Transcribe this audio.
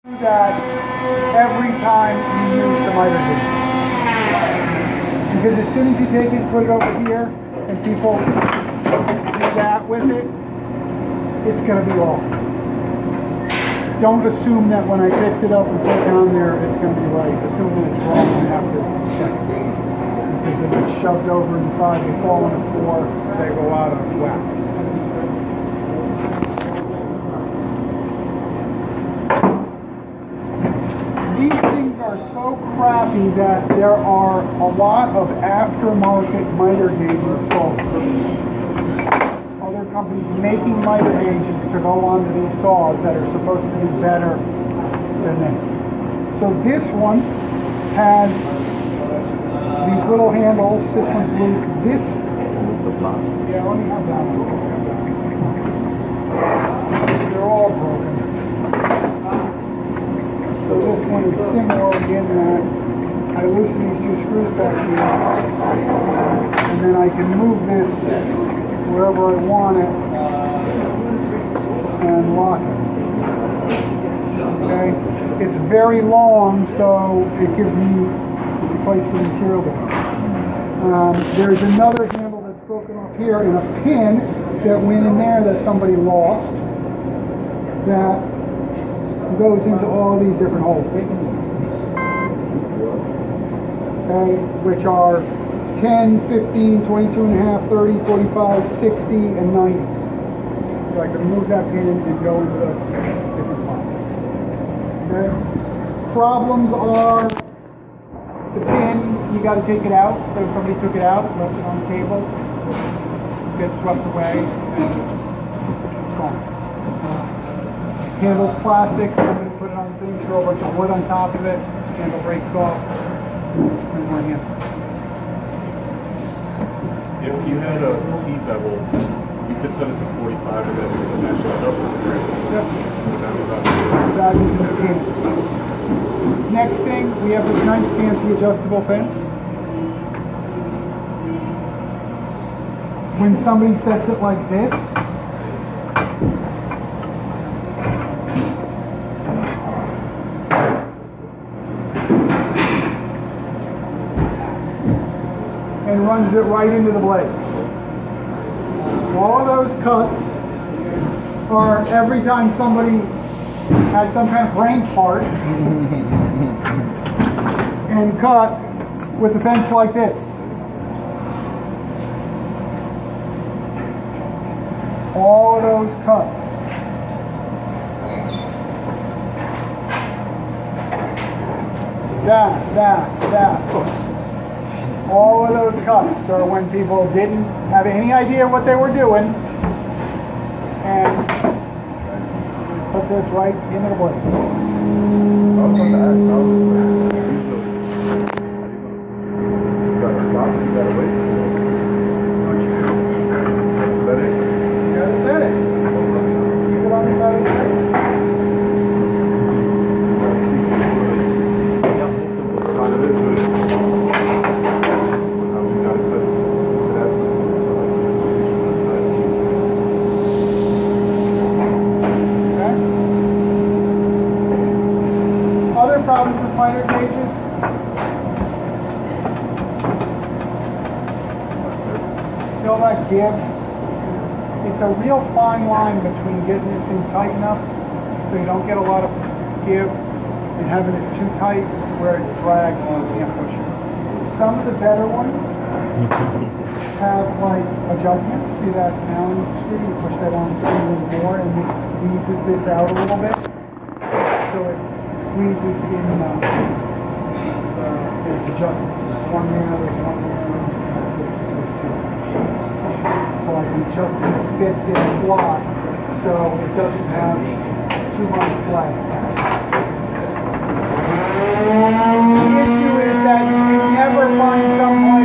That every time you use the miter gauge. Because as soon as you take it, put it over here, and people do that with it, it's going to be off. Don't assume that when I picked it up and put it on there, it's going to be right. Assume that it's wrong and have to check it. Because if it's shoved over inside, they fall on the floor, they go out of whack. These things are so crappy that there are a lot of aftermarket miter gauges sold. Other companies making miter gauges to go onto these saws that are supposed to be better than this. So this one has these little handles. This one's loose. This, yeah, let me have that one. They're all broken. So this one is similar in that I loosen these two screws back here, and then I can move this wherever I want it and lock it. Okay? It's very long, so it gives me a place for the material to go. There's another handle that's broken off here and a pin that went in there that somebody lost that goes into all these different holes, okay, which are 10, 15, 22 and a half, 30, 45, 60, and 90. So I can move that pin and go into those different spots. Okay. Problems are the pin, you got to take it out. So if somebody took it out, left it on the table, it gets swept away, and it's gone. Handle's plastic, somebody put it on the thing, throw a bunch of wood on top of it, handle breaks off, and more handle. If you had a T-bevel, you could set it to 45 and then you would match that up with the grade. Yep. Without using the pin. Next thing, we have this nice fancy adjustable fence. When somebody sets it like this, and runs it right into the blade. All of those cuts are every time somebody had some kind of brain fart and cut with the fence like this. All of those cuts. That. All of those cuts are when people didn't have any idea what they were doing and put this right into the blade. You gotta stop, you gotta wait. Set it. You gotta set it. Keep it on the side of the blade. Problems with miter gauges. Feel that give? It's a real fine line between getting this thing tight enough so you don't get a lot of give and having it too tight where it drags and you can't push it. Some of the better ones have like adjustments. See that down screw? You push that on screw a little more and this squeezes this out a little bit. So it squeezes in there's adjustments. There's one there, there's one there, that's it. There's two. So I can adjust it to fit this slot so it doesn't have too much play. The issue is that you can never find someone